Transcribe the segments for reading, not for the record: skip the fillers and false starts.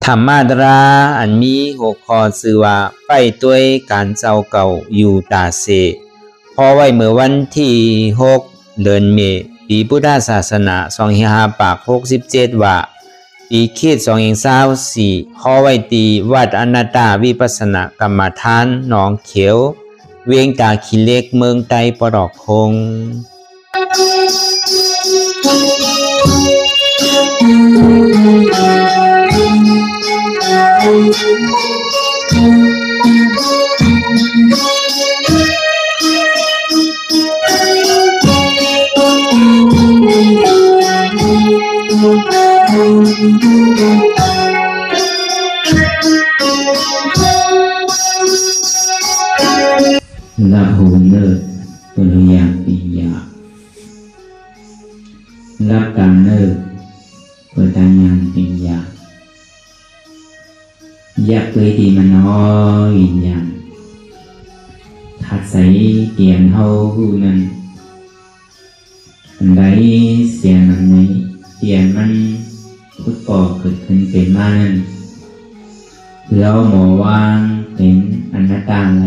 ธรรมาตราอันมีหกข้อชื่อว่าไปด้วยการเจ้าเก่าอยู่ตาเสพอไว้เมื่อวันที่6 เดือนเมษปีพุทธศาสนา2567ว่าปีคริสต์2024ขอไว้ตีวัดอนัตตาวิปัสสนกรรมฐานหนองเขียวเวียงตาขี้เหล็กเมืองไตปรอกคงละหูเนิดปุญญาปิญญาละการเนิดปุตญาปิญญายักษ์เลยดีมันน้อยวิญญาณถัดใส่เตียนเฮาหูนั้นอันใดเสียนั้นไหนเตียนมันพุทธก่อเกิดขึ้นเป็นมานั้นแล้วหมอวางเป็นอนัตตาอะไร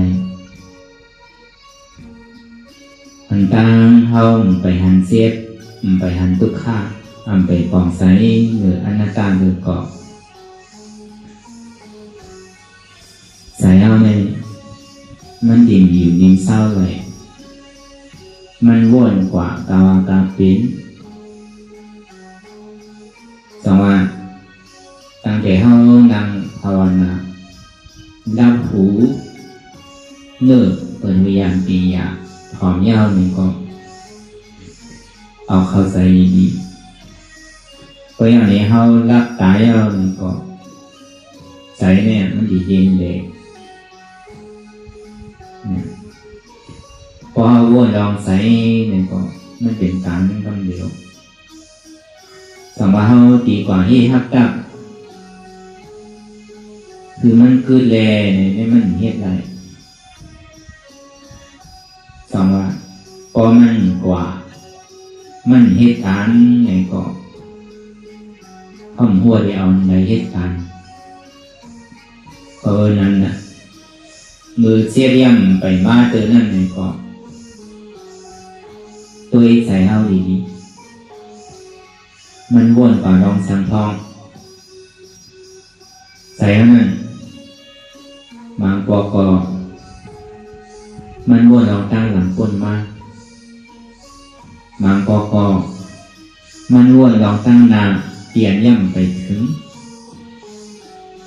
อันตั้งเฮาไปหันเสียบไปหันทุกข์ข้าไปปองใสหรืออนัตตาหรือเกาะใส่เอาในมันดิ่มอยู่ดิ่มเศร้าเลยมันวนกว่ากาวากาปิ้นสองว่าตั้งแต่เฮานั่งภาวนาดับหูเนื้อเปิดวิญญาณปีญาหอมยาวนี่ก็เอาเข้าใจดีๆเพราะอย่างนี้เขารับตายเอานี่ก็ใจเนี่ยมันดีเย็นเลยพอเขาวนลองใส่นี่ก็มันเป็นการคำเดียวสมมติเขาดีกว่าที่ฮักตักคือมันคือแลเนี่ยมันเฮ็ดไรสองว่าพอมันกว่ามันเหตุการณ์ไหนก็ข้อมหัวได้เอาในเหตุการณ์นั้นน่ะมือเสียเรียมไปมาเจอนั่นไหนก็ตัวใจเฮาดีๆมันวนกว่าดองสังทองใจนั้นบางปอกอมันวนลองตั้งหลังก้นมาบางปอกอมันวนลองตั้งนาเปลี่ยนย่ำไปถึง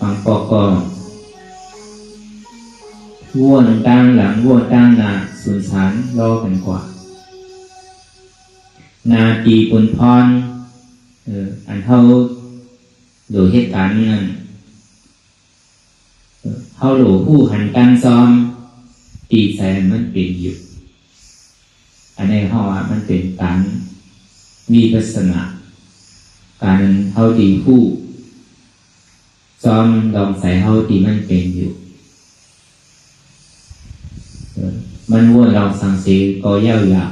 บางปอกอวนตั้งหลังวนตั้งนาสุนสารรอกันกว่านาตีปุนพรอันเท่าดูเหตุการณ์นั้นเท่าหลูผู้หันกันซ้อมตีใจมันเป็นอยู่อันนี้เขาว่ามันเป็นการวิปัสสนาการเขาดีผู้ซ้อมลองใส่เขาดีมันเป็นอยู่มันวนลองสังเสกก็ยาว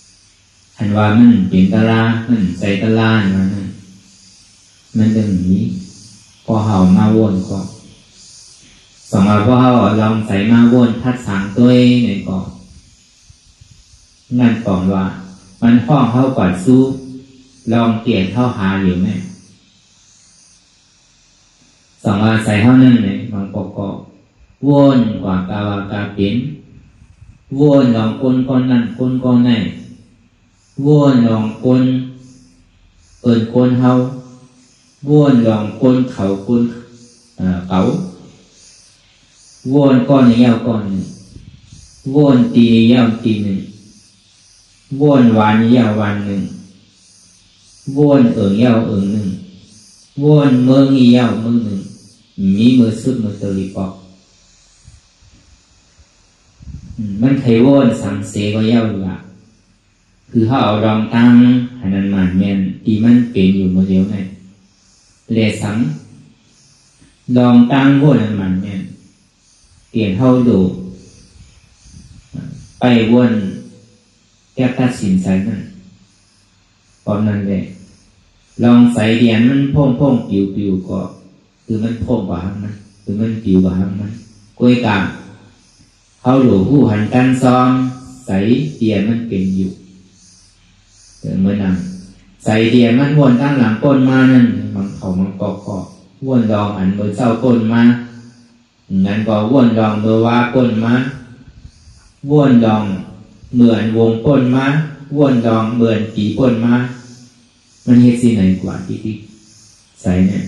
ๆอันว่ามันเป็นตะลามันใส่ตะลามันเป็นอย่างนี้พอเขามาวนก็สองว่าพอเขาลองใส่มาวนทัดสางตัวเองเนี่ยก็นั่นก่อนว่ามันห้องเข้ากอดสู้ลองเปลี่ยนเข้าหาอยู่ไหมสองว่าใส่เข้านั่นเนี่ยบางปกอบวนกว่ากาวากาเปลี่ยนวนลองคนก่อนนั่นคนก่อนไหนวนลองคนเปิดคนเฮาวนลองคนเขาคนเขาวนก้อนยาวก้อนหนึ่งวนตียาวตีหนึ่งวนวันยาววันหนึ่งวนยาวหนึ่งวนเมืองยาวเมืองหนึ่งมีมือสุดมือตรีปอกมันเคยวนสังเสก็ยาวละคือเขาเอารองตั้งหันนันมันเมียนที่มันเป็นอยู่โมเดลไหนเลสังรองตั้งวนนันมันเมียนเปลี่ยนเข้าดูไปวนแก้ตัดสินใจนั่นตอนนั้นเลยลองใส่เดียนมันพ่งปิวก็ คือมันโพกกว่าหังมันคือมันผิวกว่าหังมันกล้วยกามเขาหลูผู้หันกันซ้อมใส่เดียมันเป็นอยู่เมื่อนั้นใส่เดียมันวนตั้งหลังก้นมานั่นมันเขามันกอกวนรองอันเบอร์เจ้าก้นมางั้นก็วนรองเบอร์ว่าก้นมาวนรองเหมือนวงก้นมาวนรองเหมือนปีก้นมามันเฮ็ดสิไหนกว่าที่ใส่เนี่ย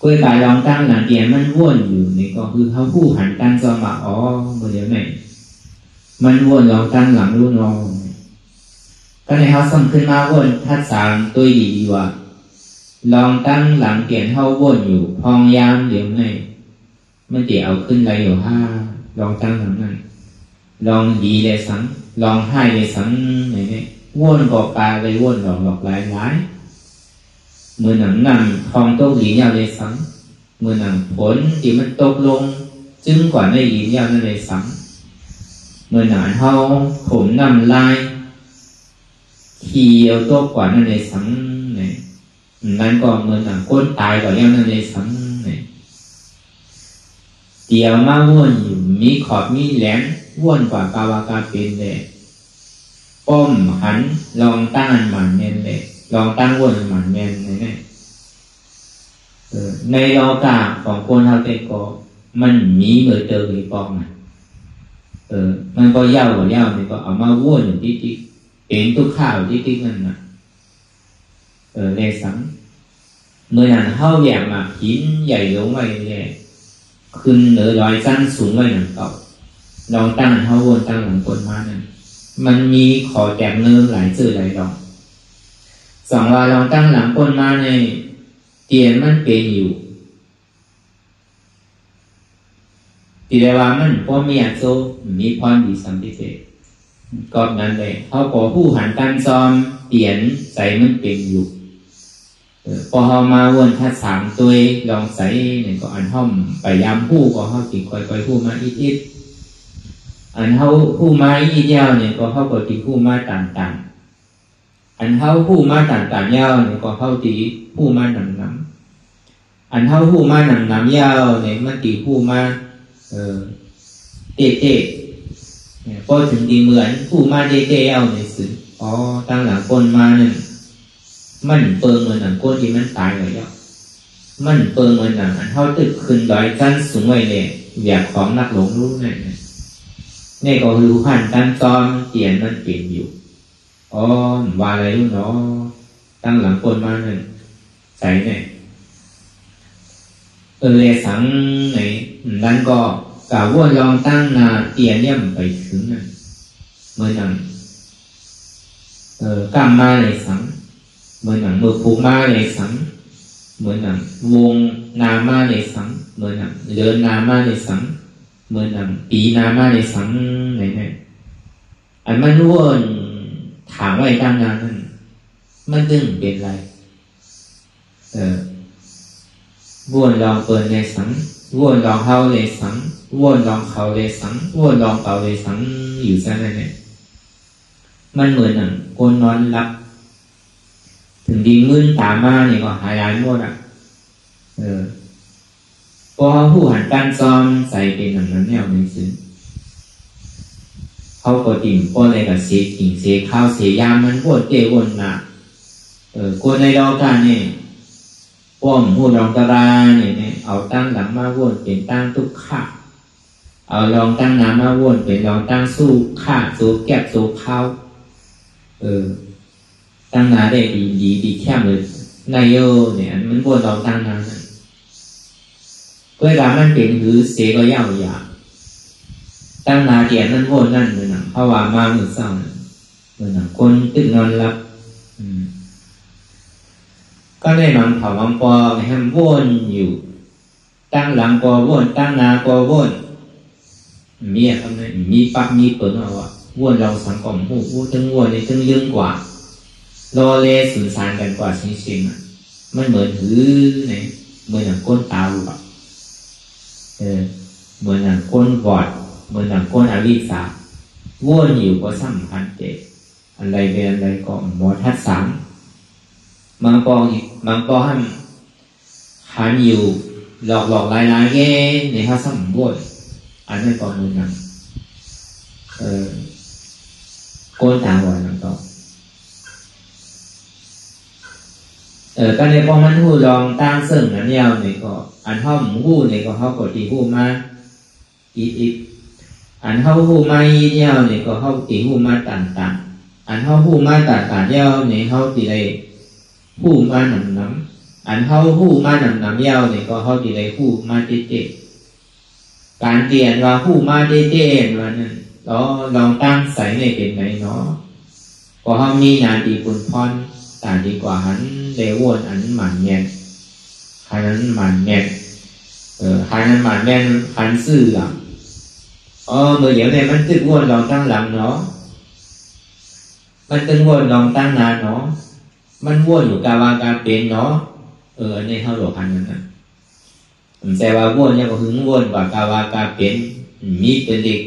กล้วยกายลองตั้งหลังเดียมันวนอยู่นี่ก็คือเขาผู้หันตั้งซ้อมว่าอ๋อเมื่อเดี๋ยวไหนมันวนลองตั้งหลังรุ่นรองก็ในเขาส่งขึ้นมาวนทัดสามตัวดีว่าลองตั้งหลังเปลี่ยนเข้าวนอยู่พองยามเดี๋ยวไหนมันเดี๋ยวเอาขึ้นไรอยู่ห้าลองตั้งหลังนั้นลองดีเลยสังลองให้เลยสังไหนเนี่ยวนกอกาเลยวนหลอกหลายเมื่อหนังนำทองโต๊ะหลียาวเลยสังเมื่อหนังผลที่มันตกลงจึงกว่าในหลียาวนั่นเลยสังเมื่อหนังเฮาผมนำลายขี่เอาโต๊ะกว่านั่นเลยสังเนี่ยนั้นก็เมื่อหนังก้นตายกว่าแล้วนั่นเลยสังเนี่ยเดี๋ยวมาวนอยู่มีขอบมีแหลมวนกว่ากาวากาเป็นเลยป้อมหันลองตั้งหมันเน้นเลยลองตั้งวนหมันเน้นเนี่ยในโลกาของคนเฮาเตก็มันมีเหมือนเดิมในปองมันก็ยาวกว่ายาวนี่ก็เอามาวนอยู่ที่เป็นทุกข้าวที่นั่นน่ะในสังเมื่อนั้นเฮาแยกมาหินใหญ่ลงไว้เลยขึ้นเหนือลอยสั้นสูงไว้หนังเก่าลองตั้งเฮาวนตั้งหลังคนมานั่นมันมีขอแจกเนื้อหลายสื่อหลายดอกสองว่าลองตั้งหลังคนมาในเตียนมันเป็นอยู่ตีได้ว่ามันพอมีอันโซมีพรดีสัมพิเศษก็นั้นเลยเขาขอผู้หันกันซ้อมเตียนใส่มันเป็นอยู่พอเขามาวนทัดสามตัวลองใส่เนี่ยก็อันห้อมไปยามผู้ก็เขาติดคอยผู้มาอิดอันเขาผู้มาอีเดียวเนี่ยก็เขาก็ติดผู้มาต่างอันเขาผู้มาต่างยาวเนี่ยก็เขาติดผู้มาหนังอันเขาผู้มาหนังยาวเนี่ยมันติดผู้มาเตะพอถึงดีเหมือนผู้มาเตะเอาในสื่ออ๋อตั้งหลังคนมาเนี่ยมันเปิงเหมือนหนังก้นที่มันตายเลยแล้วมันเปิงเหมือนหนังอันเขาตึกขึ้นดอยสั้นสูงไว้เนี่ยอยากของนักหลงรู้นี่ก็คือผ่านการซ้อมเตียนมันเปลี่ยนอยู่อ๋อว่าอะไรรู้เนาะตั้งหลังคนมาเนี่ยใส่เนี่ยเลยสังไหนนั้นก็กล่าวว่าลองตั้งนาเตียนเนี่ยไปถึงน่ะเมื่อนั้นกำมาเลยสังเหมือนหนังมือผูกมาเลยสังเหมือนหนังวงนามาเลยสังเหมือนหนังเดินนามาเลยสังเหมือนหนังปีนามาเลยสังไหนเนี่ยอันมันวนถามว่าไอ้ตั้งนานนั่นมันดึงเป็นไรวนลองเปิดเลยสังวนลองเข้าเลยสังวนลองเข้าเลยสังวนลองเป่าเลยสังอยู่ซะนั่นเนี่ยมันเหมือนหนังคนนอนหลับถึงดีมึนตามาเนี่ยก็หายหมดพอผู้หันการซ้อมใส่เป็นอย่างนั้นแนวนี้ซึ่งเขาก็ติ่มพออะไรกับเสียกิ่งเสียข้าวเสียยามมันปวดเจวนหนักคนในรอการเนี่ยป้อมหูรองตาราเนี่ยเอาตั้งหลังมาวนเป็นตั้งทุกข้าเอาลองตั้งน้ำมาวนเป็นลองตั้งสู้ข้าสู้แก็บสู้ข้าวตั้งนาได้ดีแค่เลยนายโยเนี่ยมันวนลองตั้งนาเวลามันเป็นหือเสก็ยาวๆตั้งนาเดียนนั่นวนนั่นเหมือนหนังเพราะว่ามามือเศร้าเหมือนหนังคนตึกนอนรับก็ได้มังเผามังปอให้มันวนอยู่ตั้งหลังก็วนตั้งนาก็วนมีอะไรมีปักมีเปิงเอาวนเราสังกอมหูถึงวนนี่ถึงยืงกว่ารอเลสื่อสารกันกว่าจริงๆมันเหมือนหือเนี่ยเหมือนหนังก้นตาลูกเหมือนหนังก้นบอดเหมือนหนังก้นอาริสาวนอยู่ก็สำคัญเจอะไรเป็นอะไรก็หมอทัดสามบางปอให้ หันอยู่หลอกลายแย่ในข้าสมบูรณ์อันนั้นก่อนมือนั้นโกนตาหัวนั่งต่อก็ในพอมันหูลองตั้งเสิ่งนั้นยาวในก็อันเข้าหมูหูในก็เข้ากดตีหูมาอีกอันเข้าหูมาอียาวในก็เข้าตีหูมาต่างอันเข้าหูมาต่างยาวในเข้าตีเลยหูมาหนำอันเข้าหูมาหนำยาวในก็เข้าตีเลยหูมาเจ๊การเปลี่ยนว่าหูมาเจ๊ว่านั่นลองตั้งใส่ในเป็นไหนเนาะก็เขามีงานดีปุนพรต่างดีกว่าหันเลวนอันหมันเงี้ยหันนั้นหมันเงี้ยหันนั้นหมันเงี้ยหันซื่อหลังเมื่อเดี๋ยวเนี่ยมันตึกวนลองตั้งหลังเนาะมันตึกวนลองตั้งนานเนาะมันวนอยู่กาวากาเป็นเนาะในเข้าหลอกหันนั้นนะแต่ว่าวนเนี่ยก็หึงวนกว่ากาวากาเป็นมีเป็นเด็ก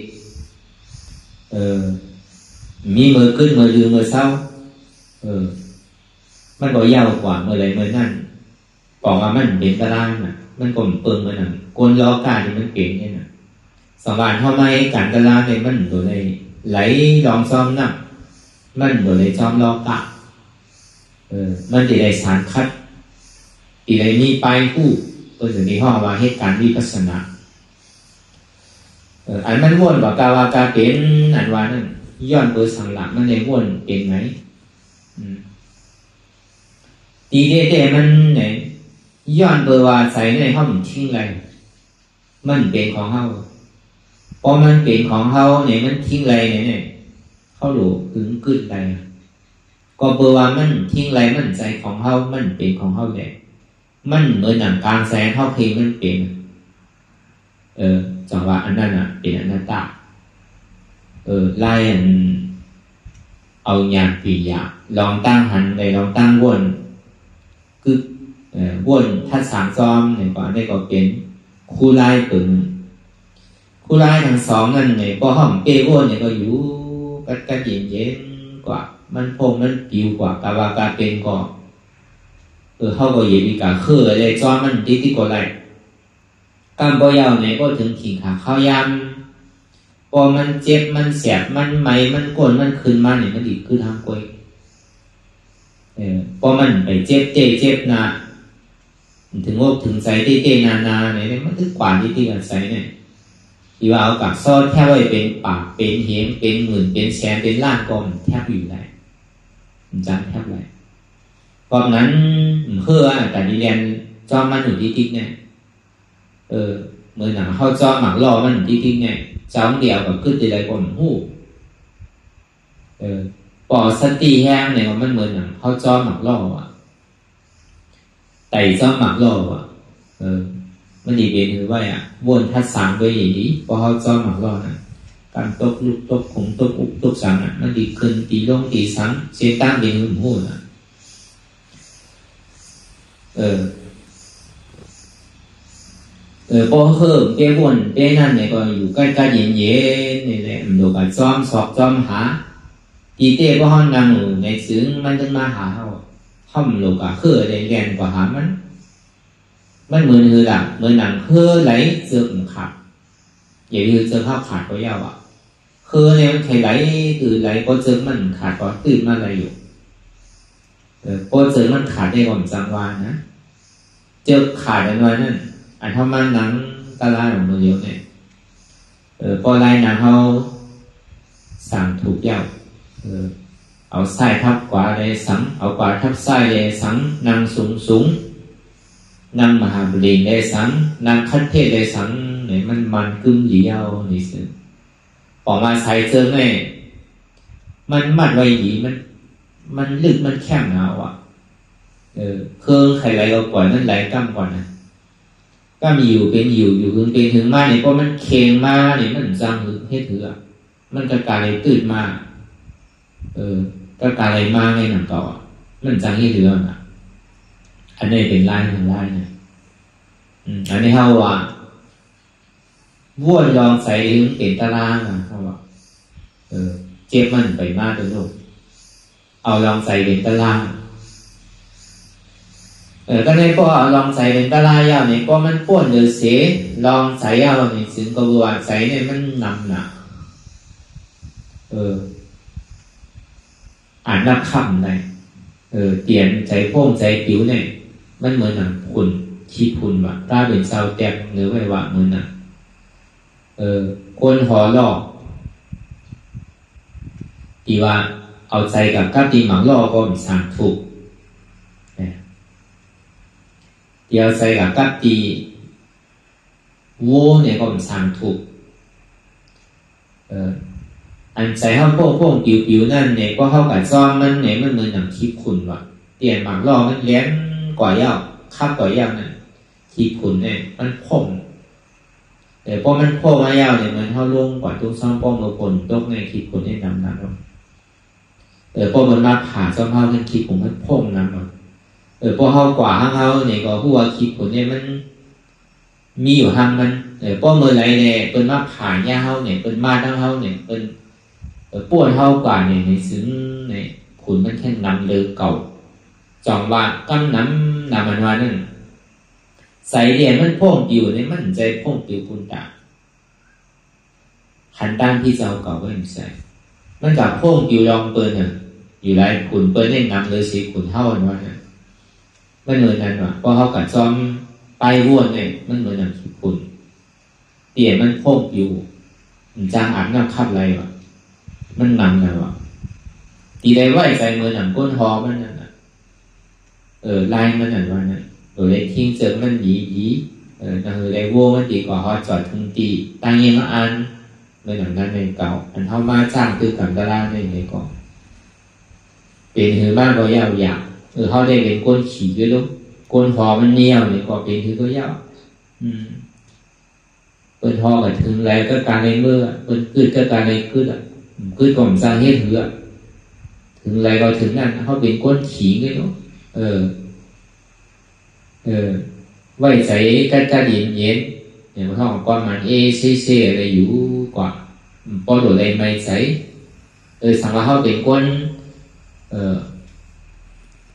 มีมือขึ้นมือยืนมือเศร้ามันก็ยาวกว่าเมื่อไรเมื่อนั่นบอกว่ามันเป็นตารางน่ะมันก็เปิงมันน่ะกลล้อกาที่มันเก่งเนี่ยน่ะสว่านเข้ามาการตารางเนี่ยมันโดนเลยไหลลองซ้อมนักมันโดนเลยซ้อมล้อกะมันจะได้สารคัดที่ได้มีปลายคู่ตัวถึงที่ห้องว่าเหตุการณ์วิปัสสนาอันมันวนกว่ากาวากาเป็นอันว่านั่นย้อนเปิดสังหลักมันเลยวนเป็นไหมตีเด้มันเนี่ยย้อนเปิดว่าใส่ในห้องทิ้งอะไรมันเป็นของเฮาพอมันเป็นของเฮาเนี่ยมันทิ้งอะไรเนี่ยเขาหลูกึงกึดอะไรก็เปิดว่ามันทิ้งอะไรมันใจของเฮามันเป็นของเฮาแหละมันเหมือนหนังกลางแสงเฮาเพลงมันเป็นจังหวะอันนั้นเป็นอนัตตาไล่เอาหยาบปีหยาบลองตั้งหันในลองตั้งวนคือวนทัดสามซ้อมในก่อนได้ก็เป็นคู่ไล่ตึงคู่ไล่ทั้งสองนั่นในพอห้องเป้วนเนี่ยก็อยู่กัดเย็นกว่ามันพงมันปิวกว่ากาวากาเป็นก็เขาก็เย็นดีกว่าคืออะไรซ้อมมันติดก็ไล่กำปอยาวเนี่ยก็ถึงขิงขาข้าวยำพอมันเจ็บมันแสบมันไหมมันกวนมันขึ้นมาเนี่ยมันดีคือทางกล้วยพอมันไปเจ็บนะถึงอกถึงใจเต้นาเนี่ยมันคือกว่าที่กันใส่เนี่ยที่ว่าเอากับซ่อนแทบไว้เป็นปากเป็นเหงเป็นหมื่นเป็นแสนเป็นล้านกองแทบอยู่ได้จังแทบเลยเพราะนั้นเพื่อแต่ดีเรียนจอมมันอยู่ที่เนี่ยเมื่อหนังเข้าจอหมักล่อมันที่เนี่ยจ้องเดียวกับขึ้นตีไรก่อนหูปอสติแห้งเนี่ยมันเหมือนหนังเข้าจอหมักล่อไต่จอหมักล่อมันดีเป็นคือว่าวนทัดสังไปอย่างนี้พอเข้าจอหมักล่อนะการตกลุกตกขงตกอุกตกสังมันดีขึ้นตีลงตีสังเสียตั้งเป็นหุ่นหูนะพอเพิ่มเป้วนเป้นั่นเนี่ยก็อยู่ใกล้ๆเย็นนี่แหละมันดูกันซ้อมสอบซ้อมหาตีเต้ก็ห้องนางหนูในซึ้งมันจะมาหาเขาห้องหลูกอะคืออะไรแรงกว่าหามันเหมือนคือหลังเหมือนหนังคือไหลเสือกขาดอย่างนี้เสือกข้าวขาดก็ยาวอ่ะคือเนี่ยใครไหลคือไหลพอเสือกมันขาดก็ตื่นมาอะไรอยู่พอเสือกมันขาดได้ก่อนจังหวะนะเจอขาดอะไรนั่นอันทำมันหนังตาลายของมือเดียวเนี่ยพอไล่หนังเขาสั่งถูกยาวเอาไส้ทับกว่าเลยสังเอากว่าทับไส้เลยสังนางสูงนางมหาบดีเลยสังนางคัดเทศเลยสังเนี่ยมันกึ่งหลียาวนี่สิออกมาใส่เจอไงมันมัดไว้หยีมันลึกมันแคบหนาวอ่ะเครื่องไข่ไหลเอาก่อนนั่นไหลกั้มก่อนนะก็มีอยู่เป็นถึงมาเนี่ยเพราะมันเค็งมาเนี่ยมันจังหรือให้ถือมันกระกายตื่นมากระกายมาไงหนังต่อมันจังให้ถือนะอันนี้เป็นลายทางลายนะอันนี้เขาว่าวนลองใส่ถึงเป็นตารางนะเขาว่าเจ็บมันไปมากตัวลูกเอาลองใส่เป็นตาราง ก็ในพวกลองใส่เป็นตะลายาวเนี่ยก็มันป้วนเลยเสียลองใส่ยาวเนี่ยถึงกระบวนใส่เนี่ยมันนำหนักอ่านนักคำเลยเตียนใจโป้งใจผิวเนี่ยมันเหมือนหนังคุณคิดคุณว่ะถ้าเป็นเสาแตกหรือไม่ว่าเหมือนน่ะคนหอลอกที่ว่าเอาใจกับตีหมังลอกก็มีสารถูกเดี๋ยวใส่กับตีวัวเนี่ยก็มีสารถูกอันใส่เข้าโป้งผิวนั่นเนี่ยก็เข้ากับซ้อมมันเนี่ยมันเหมือนหนังคิดคุณว่ะเตียนหมังลอกมันเลี้ยงกว่ายาวคับกว่ายาวนั่นคิดคุณเนี่ยมันพ่งแต่พอมันโผล่มายาวเนี่ยมันเข้าลงกว่าตุ้งซ้อมป้องมือผลตกในคิดคนได้นำหรอกพอมันมาผ่าซ้อมเข้ามันคิดผมมันโผล่นำหรอกพอเข้ากว่าห้างเข้าเนี่ยก็หัวคิดผลเนี่ยมันมีอยู่ห้างมันพอเมื่อไรเนี่ยเป็นมาผ่าหญ้าเข้าเนี่ยเป็นมาทั้งเข้าเนี่ยเป็นป้วนเข้ากว่าเนี่ยในซึ้งเนี่ยผลมันแค่นำเลยเก่าจองว่ากั้นน้ำมันว่านั่นใส่เดียนมันพ่งปิวเนี่ยมันใจพ่งปิวปุ่นตาหันด้านที่เจ้าเก่าก็ยังใส่มันกับพ่งปิวลองเปิลเนี่ยอยู่ไรขุนเปิลเนี่ยนำเลยสิขุนเท่านั้นว่าเนี่ยมันเหมือนนั้นว่ะพอเขากัดซ้อมไปว่นเนี่ยมันเหมือนอย่างขุนเตียนมันพ่งปิวจางอัดน้ำคับไรวะมันนำนะวะตีได้ไหวใส่เหมือนอย่างก้นหอมันนั่นลายมันนั่นว่านั่นเลยทิ้งเจอมันหยีนั่นเลยวัวมันดีกว่าเขาจอดทึงตีตั้งยังมาอันเมื่อหลังนั้นในเก่าอันเขามาจ้างคือกับตลาดในก่อนเป็นหือบ้านก็ยาวอย่างเขาได้เป็นก้นขี่ด้วยลูกก้นหอมันเนียวเนี่ยก็เป็นหือก็ยาวเปิดหอกับถึงแล้วก็การในเมื่อเปิดคืดก็การในคืดคืดก่อนสร้างเฮ็ดหือถึงแล้วก็ถึงนั่นเขาเป็นก้นขี่ด้วยลูกไว้ใส่กระดิ่งเย็นอย่างเขาบอกว่ามันเซอะไรอยู่กว่าพอโดดอะไรไม่ใส่สังว่าเขาเป็นก้น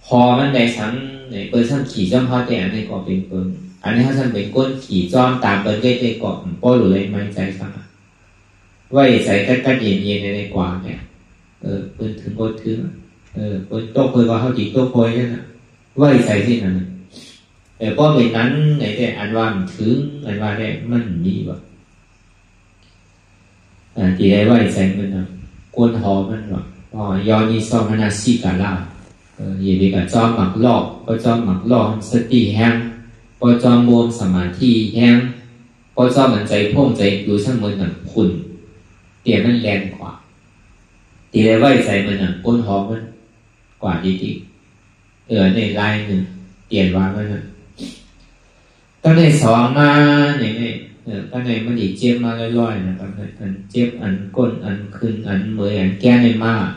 พอมันได้สังในเปิดซ้ำขี่จ้อมเขาแต่ในก่อเป็นเปิดอันนี้เขาทำเป็นก้นขี่จ้อมตามเปิดได้ในก่อพอโดดอะไรไม่ใส่สังไว้ใส่กระดิ่งเย็นในกว่าเนี่ยเปิดถึงก้นถึงเปิดโต๊ะเคยว่าเขาจีโต๊ะเคยนั่นน่ะไว้ใส่ที่นั่นแต่พอเป็นนั้นในแต่อันว่ามันถึงอันว่าได้มันมีแบบที่ได้ไว้ใส่มันนะกวนหอมันแบบยอนีซอมนาซีกาลาอย่าไปกับจอมหมักลอกพอจอมหมักลอกสติแห้งพอจอมบวมสมาธิแห้งพอจอมมันใจพ่งใจดูช่างมันหนักคุณเตี่ยมันแรงกว่าที่ได้ไว้ใส่มันนะกวนหอมันกว่าดีๆในลายหนึ่งเตี่ยนว่ามันนะก็ในสองมาเนี่ยก็ในมันอีกเจ็บมาลอยๆนะครับอันเจ็บอันก้นอันขึ้นอันเมื่อยอันแก้ในมาก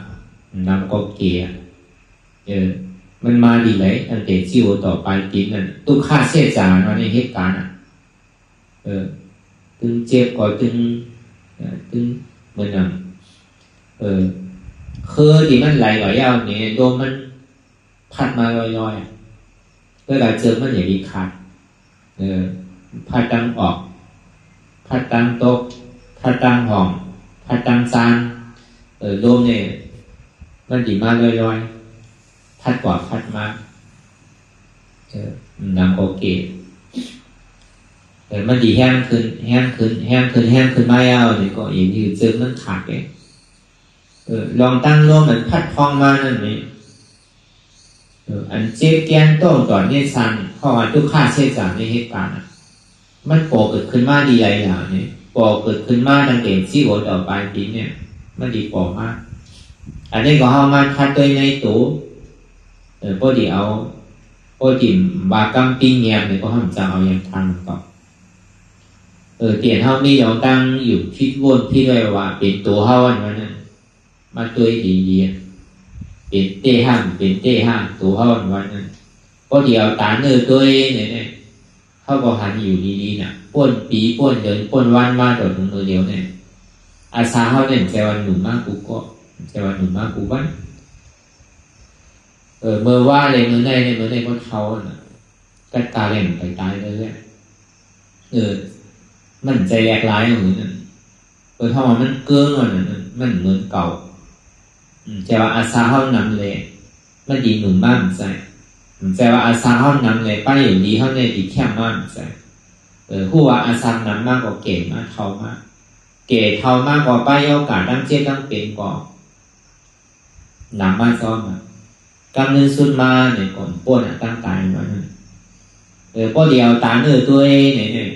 นำก็เกียมันมาดีเลยอันเด็กซิวต่อไปกินนั่นตุกค่าเสียจานมาในเหตุการณ์ตึงเจ็บก็ตึงเหมือนนั่นคือที่มันไหลไหลยาวเนี่ยโดนมันพัดมาลอยๆก็เราเจอมันอย่างดีขาดพัดตังออกพัดตังโต๊ะพัดตังห้องพัดตังจานลมเนี่ยมันดีมาลอยๆพัดกว่าพัดมานำโอเคมันดีแห้งขึ้นไม่เอาเนี่ยก็อย่างนี้เจอมันขาดเลยลองตั้งลมเหมือนพัดพองมานั่นนี่อันเจ็บแกนโต้ต่อเนี่ยสั่นเพราะว่าทุกค่าเสียจานในเหตุการณ์มันโปเกิดขึ้นมาดีหลายอย่างเนี่ยโปเกิดขึ้นมาตั้งแต่ที่หัวต่อไปปีเนี่ยมันดีโปมากอันนี้ก็เอามาคัดตัวในตู้พอดีเอาพอดีบากำปิ้งเงียบเนี่ยก็ห้ามจะเอาอย่างทางก่อนเตียนเท่านี้เราตั้งอยู่พิษวนพิษไว้ว่าเป็นตัวเท่านั้นมาตัวดีเป็นเต้ห้างตัวเท่านั้นพอดีเอาตาเนื้อตัวเนี่ยเขาก็หันอยู่ดีๆน่ะป้วนปีป้วนเดินป้วนวันมาต่อถึงมือเดียวเนี่ยอาซาเขาเนี่ยใจวันหนุ่มมากกูก็ใจวันหนุ่มมากกูวันเมื่อว่าเลยเมื่อในก็เท้าน่ะ ก็ตาเล่นไปตายเลยมันใจแหลกหลายอย่างนี้ถ้าว่ามันเกินวันนั้นมันเหมือนเก่าแต่ว่าอาสาเขานำเลยมันดีหนุ่มบ้านใส่แต่ว่าอาสาเขานำเลยป้าอย่างดีเขาเนี่ยดีแค่บ้านใส่ผู้ว่าอาสานำมากกว่าเก่งมากเท่ามากเก๋เท่ามากกว่าป้ายโอกาสตั้งเจ๊ตั้งเป็นกว่านำมาซ้อมกำเนิดสุดมาเนี่ยก่อนป้นตั้งตายมาป้เดียวตาตัวเองเนี่ย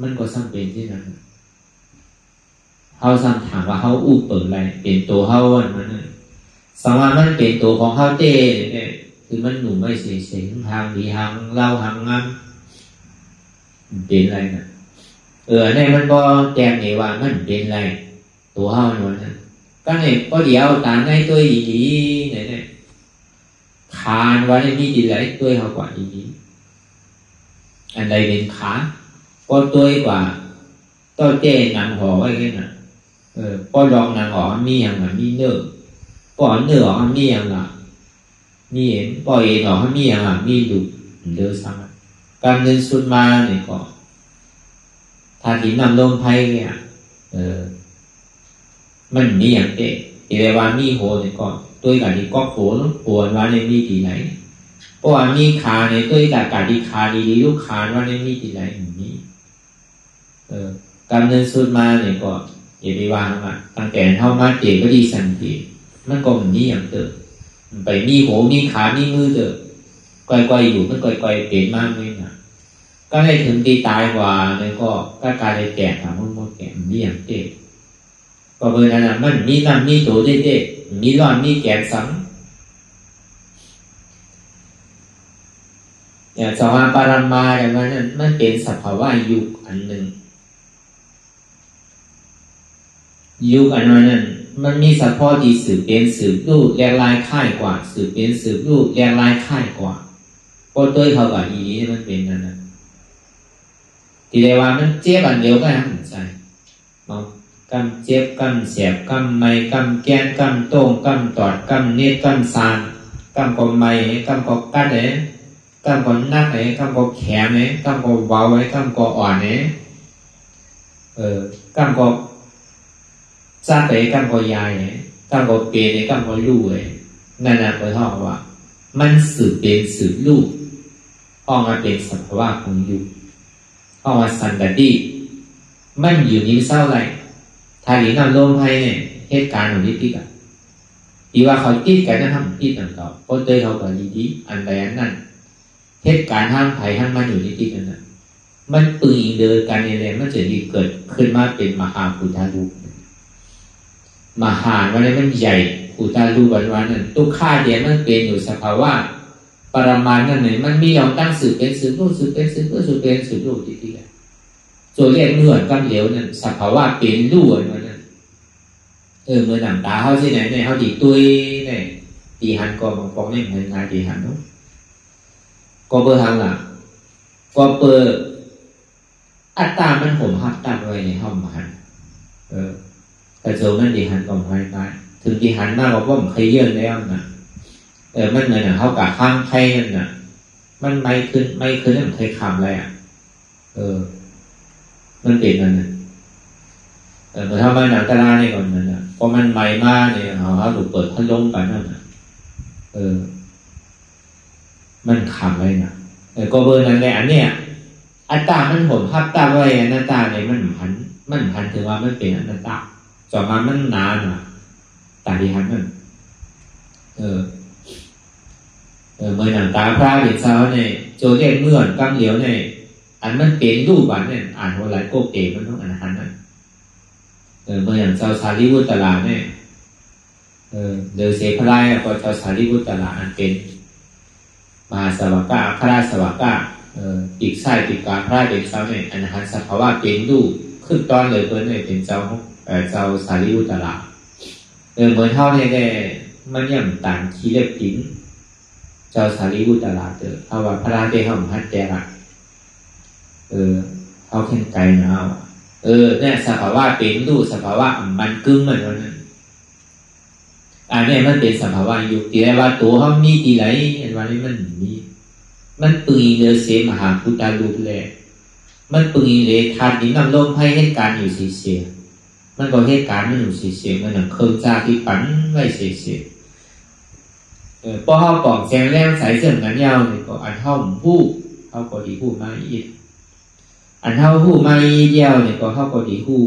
มันก็ซ้ำเป็นที่นั้นเขาซ้ำถามว่าเขาอู้เปิดอะไรเป็นตัวเขาวันนั้นสมัยมันเป็นตัวของเขาเต้เนี่ยคือมันหนุ่มไม่เสียเสียงทางดีทางเล่าทางงามเป็นอะไรนะเนี่ยมันก็แจ้งเนี่ยว่ามันเป็นอะไรตัวเขาวันนั้นก็เนี่ยป้เดียวตาในตัวดีๆเนี่ยคานไว้มีดีไรตัวเขากว่าดีอันใดเป็นขาก็ตัวกว่าต้นเจนำห่อไว้กันนะป้อดองนำห่อมีอย่างน่ะมีเนื้อป้อเนื้อห่อมีอย่างน่ะมีเห็นป้อเอ็นห่อมีอย่างน่ะมีดุเดือดซ้ำการเงินสุดมาเนี่ยก็ถ้าถิ่นนำลมไพ่เนี่ยมันมีอย่างเตะที่เรียกว่ามีโหเนี่ยก็ตัวกันที่ก็โหนปวดว่าในมีที่ไหนเพราะว่ามีขาในตัวกับการที่ขาดีลูกขาว่าในมีที่ไหนอย่างนี้การเงินสุดมาเนี่ยก็อย่าไปวางตั้งแต่เท่ามาเจก็ดีสันติมันก็มีอย่างเติมไปมีโหมีขามีมือเติมก้อยๆอยู่มันก้อยๆเปลี่ยนมากเลยนะก็ให้ถึงตีตายกว่าเนี่ยก็การได้แก่ถามมันแก่มีอย่างเตะก็เบอร์นั้นมันมีน้ำมีตัวเด็ดๆมีร้อนมีแก่สังอย่างสภาวะปรมาอย่างนั้นมันเป็นสภาวะยุคอันหนึ่งยุคอันนั้นมันมีสภาพที่สืบเป็นสืบรูปแรงลายค่ายกว่าสืบเป็นสืบรูปแรงลายค่ายกว่าเพราะตัวเขากับอีนี้มันเป็นนั่นนะทีเดียวว่ามันเจ็บอันเดียวก็ยังใจมองกำเจ็บกำเสียบกำไม้กำแกนกำโต้งกำตอดกำเน็ตกำซานกำกบไม้กำกบกัดเนี่ยกำกบนักเนี่ยกำกบแขนเนี่ยกำกบเบาไว้กำกบอ่อนเนี่ยกำกบซาเตะกำกบยายเนี่ยกำกบเปรเนี่ยกำกบลู่เลยนั่นน่ะเขาท่องว่ามันสืบเป็นสืบลู่ออกมาเป็นสภาวะของยุคออกมาสันดาดีมันอยู่นิ่งเศร้าไรทายหลีนำลมให้เนี่ยเหตุการณ์ของที่ติดอ่ะที่ว่าเขาติดกันนะทำติดต่างต่อเพราะเตยเขาก็ดีๆอันใดอันนั้นเหตุการณ์ห้ามไผ่ห้ามมันอยู่ในติดกันนะมันปืนเดินกันเนี่ยมันจะดีเกิดขึ้นมาเป็นมหาพุทธารูปมหาวันนี้มันใหญ่พุทธารูปวันนั้นตุกข้าเดียมันเป็นอยู่สภาวะปรมาณนั่นเนี่ยมันมีอย่างตั้งสืบเป็นสืบรูปสืบเป็นสืบรูปสืบเป็นสืบรูปที่ติดกันโจเรียกเมื่อกันเหลวนั่นสภาวะเป็นรูปวันนั้นเมื่อหนังตาเขาที่ไหนเนี่ยเขาตีตุยเนี่ยตีหันก็มองปองไม่เหมือนงานตีหันเนาะก็เบอร์ทางหลังก็เปิดอัตตามันผมหักตาไว้ในห้องหันแต่โจมันตีหันก็ไม่ได้ถึงตีหันมากกว่าผมเคยเยื่อแล้วนะมันเหมือนเขากับข้างไพ่นั่นน่ะมันไม่ขึ้นนั่นเคยคำอะไรมันเป็นนั่นน่ะเหมือนถ้ามันหนังตาลาเนี่ยก่อนนั่นน่ะพอมันใหม่มากเนี่ยเขาถูกเปิดพัดลมไปนั่นน่ะมันคำอะไรน่ะก็เบอร์นั้นแหละอันเนี้ยอัตตามันผมภาพตาไว้อันตาเนี่ยมันหันถึงว่ามันเป็นอันตาต่อมามันนานอ่ะตาที่หันมันเมื่อหนังตาพระเห็นเช้าเนี่ยโจเรียกเมื่อนกำเหลียวเนี่ยอันมันเป็นรูปวันเนี่ยอ่านหัวไหลโกเกมันต้องอ่านหันนั่นเมื่ออย่างเจ้าสารีบุตรลาเนี่ยเดือเสพลายก็เจ้าสารีบุตรลาอันเป็นมหาสวักกะพระราชสวักกะปีกไส้ปีกกาพระเป็นเจ้าเนี่ยอันหันสภาวะเป็นรูปขึ้นตอนเลยเพิ่นเนี่ยเป็นเจ้าสารีบุตรลาเหมือนเท่าเนี่ยได้มันย่ำต่างขี้เล็บจิ้งเจ้าสารีบุตรลาเอาว่าพระราชเขาหัดแจละเขาเข่งไกลนะเนี่ยสภาวะเป็นรูปสภาวะมันกึ่งเหมือนกันนั้นอันนี้มันเป็นสภาวะอยู่ที่ได้ว่าตัวเขามีที่ไหนเห็นว่านี่มันมี มันปึงเรือเสมหาพุทธารูปแลมันปึงเลยทานดินน้ำลมให้เหตุการณ์อยู่เสียมันก็เหตุการณ์มันอยู่เสียมันหนังเครื่องจ้าที่ปั่นไว้เสียพอเขาปอกแจงแล้วใส่เสื้อกันยาวเนี่ยก็อันเท่าผู้เขาก็ดีผู้มาอีกอันเท่าผู้มาเยี่ยวเนี่ยก็เขาก็ดีผู้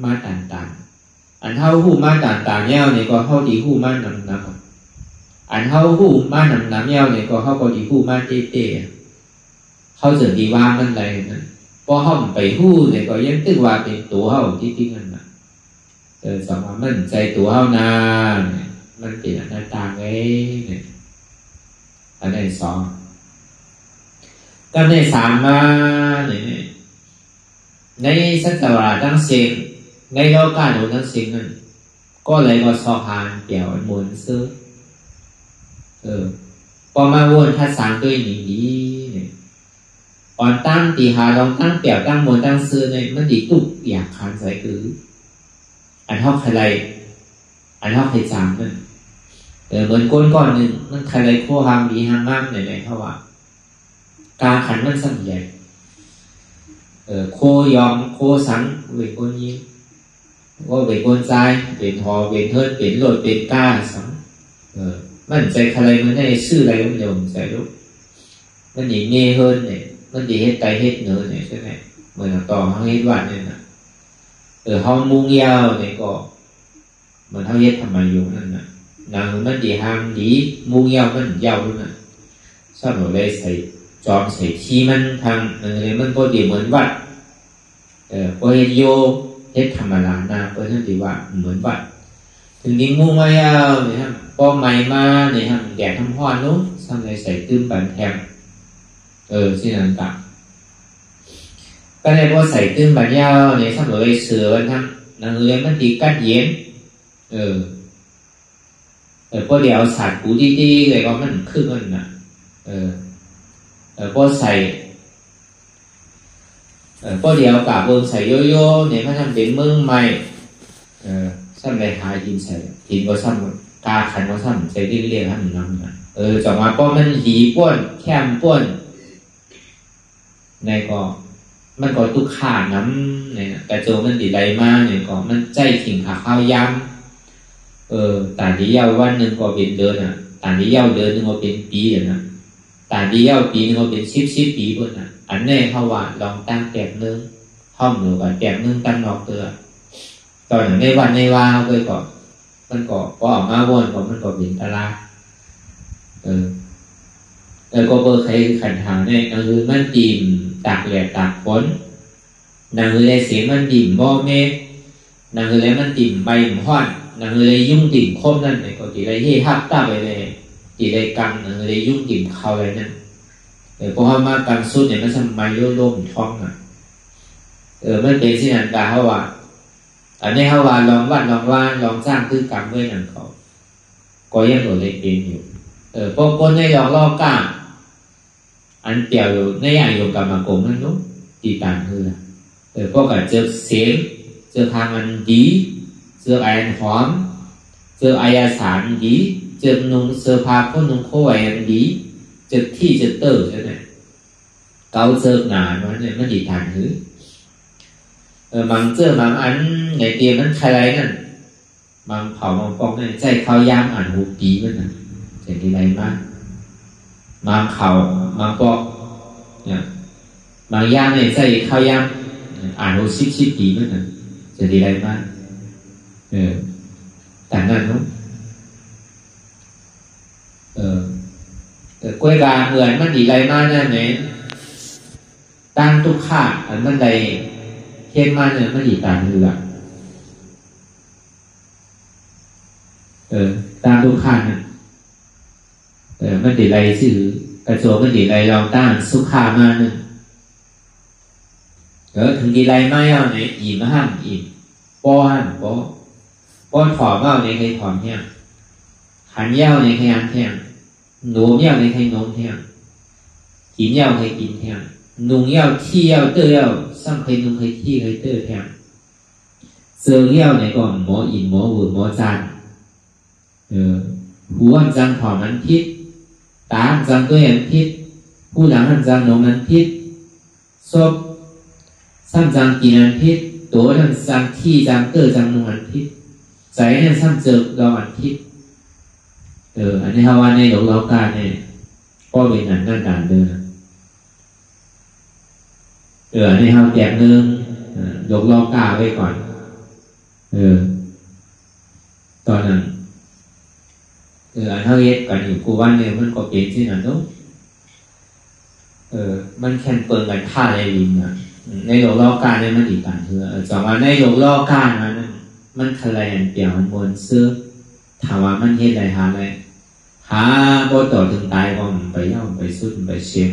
มาต่างๆอันเท่าผู้มาต่างๆเยี่ยวเนี่ยก็เขาดีผู้มานำอันเท่าผู้มานำเยี่ยวเนี่ยก็เขาก็ดีผู้มาเต้เขาจะดีว่ามันอะไรนั่นพอเขาไปผู้เนี่ยก็ยังตึกว่าเป็นตัวเขาที่ทิ้งนั่นนะสองว่ามันใจตัวเขานามันเป็นอนัตตาไงเนี่ยอันที่สองก็ในสามมาเนี่ยในสัจวาทั้งสิ่งในโลกาโนทั้งสิ่งนั้นก็เลยก็สอบหานเปี่ยวหมุนซื้อพอมาวนทัศสามด้วยหนีดีเนี่ยก่อนตั้งตีหาลองตั้งเปี่ยวตั้งหมุนตั้งซื้อเนี่ยมันดีตุกอยากขันใส่อันเท่าใครอันเท่าใครจำนั่นเหมือนก้นก้อนหนึ่งมันใครโค้หางดีหางมากไหนเท่าว่าการขันมันสั่งใหญ่โคยอมโคสังเวก้นยิ้มว่าเวก้นใจเป็นหอเป็นเทิดเป็นโหลดเป็นก้าสังมันใจใครมันได้ชื่ออะไรก็ไม่ยอมใจรู้มันหนีเงยเฮิร์นเนี่ยมันดีเฮ็ดไตเฮ็ดเนื้อเนี่ยใช่ไหมเหมือนต่อเขาเฮ็ดวันเนี่ยนะเขามุ่งยาวเนี่ยก็เหมือนเขาเฮ็ดทำไมอยู่นั่นนะนางมันดีหางดีมุ่งยาวมันยาวด้วยนะชอบหนูเลยใส่จอมใส่ที่มันทางอะไรมันก็ดีเหมือนวัดพอเฮ็ดโยเฮ็ดธรรมดานะเพราะนั่นดีว่าเหมือนวัดถึงนี้มุ่งมายาวเนี่ยฮะพอใหม่มาเนี่ยฮะแดดทำห้อนนู้นซ้ำเลยใส่ตื้มบันแทมที่นั่นต่างก็เลยพอใส่ตื้มบันยาวเนี่ยซ้ำเลยเสือวันทั้งนางเลยมันดีกัดเย็นพอเดี๋ยวสัตว์ปูดีๆเลยก็มันขึ้นมันนะพอใส่พอเดี๋ยวกาบเบิ้งใส่โยโย่เนี่ยมันทำเป็นเมืองใหม่ซ้ำเลยหากินใส่กินก็ซ้ำกาขันก็ซ้ำใส่เรียกๆให้มันน้ำนะจากมาพอมันหีป้วนแคมป้วนในก็มันก็ตุกขาดน้ำเนี่ยแต่โจมันดีไรมากเนี่ยก็มันใจถิ่งขาข้าวย้ำต่างที่เย้าวันหนึ่งก็เป็นเดือนอ่ะต่างที่เย้าเดือนหนึ่งก็เป็นปีอ่ะนะต่างที่เย้าปีนึงก็เป็น10ปีเพื่อนอ่ะอันแน่เขาว่าลองตั้งแตกนึงห้องหนูกับแตกนึงตั้งนอกเตือตอนในวันในว่าเขาก็มันก็ออกมาวนก็มันก็เป็นตลาดก็เบอร์ใครขันหาเนี่ยนางคือมันตีมตากแหลกตากฝนนางคือเลยเสียมันดิ่มบ่อเมฆนางคือเลยมันดิ่มใบหม้อนนางเลยยุ่งดิ่มคมนั่นเลยก็ตีเลยเฮ่ทับตาไปเลยตีเลยกังนางเลยยุ่งดิ่มเขาอะไรนั่นเพราะว่ามากังสุดเนี่ยมันทำไมโยโล่มท้องอ่ะมันเป็นสิ่งนั้นแต่เขาว่าอันนี้เขาว่าลองวัดลองว่านลองสร้างคือกรรมด้วยนั่นเขาก็ยังตัวเล็กเป็นอยู่พวกคนในลองลอกก้าอันเปี่ยวอยู่ในอย่างอยู่กับมากงนั่นนู้นตีต่างคือพวกกับเจอเสียงเจอทางอันดีเจอไอ้หอมเจออายาสารดีเจอนุ่งเสื้อผ้าพวกนุ่งโค้ยอันดีเจอที่เจอเตอร์ใช่ไหมเกาเจอหนามันเนี่ยมันดีทางคือบางเจอบางอันในเตียงนั้นใครไรนั่นบางเผาบางปองเนี่ยใจเขาย่างอ่านหูปีมันนะเจ๋งดีไรมากบางเขาบางปอกเนี่ยบางย่างเนี่ยใจเขาย่างอ่านหู10ปีมันนะเจ๋งดีไรมากแต่นั่นนู้นกล้วยกาเหมือนมันดีไรมากนั่นเนี่ยตั้งทุกข้าอันมันใดเห็นมาเนี่ยมันดีต่างเรือตามทุกขั้นนะมันดีไรสื่อกระโจมันดีไรลองตั้งสุขามาเนี่ยถึงดีไรไม่เอาเนี่ยอิ่มห้ามอิ่มป้อนถอมเอาเนี่ยใครถอมเนี่ยหันเย้าเนี่ยใครหันเที่ยงหนูเย้าเนี่ยใครนมเที่ยงกินเย้าใครกินเที่ยงนุ่งเย้าที่เย้าเตอเย้าซ้ำใครนุ่งใครที่ใครเตอเที่ยงเสือเย้าเนี่ยก็หมออิ่มหมอหวือหมอจานหัวจังถอมนั้นพิษตาจังตัวเองพิษ ผู้หลังหันจังนงนั้นพิษซบซ้ำจังกินนั้นพิษตัวทั้งจังที่จังเตอจังนงนั้นพิษใจเนี่ยซ้ำเจอเราอันพิษอันนี้เขาว่าในโลกโลกาเนี่ยก็เป็นอันนั่นด่านเดินอันนี้เขาแจกเนื้อโลกโลกาไว้ก่อนตอนนั้นอันเท่าเย็ดกันอยู่กูว่าเนี่ยมันก็เป็นที่นั่นเนาะมันแค่เปิงกันท่าในลิงอ่ะในโลกโลกาเนี่ยมันอีกการจังว่าในโลกโลกามันทะเลเปลี่ยนมันบนเสื้อถามว่ามันเฮ็ดอะไรหาอะไรหาบ่ต่อถึงตายก็ไปเย่าไปสุดไปเชียง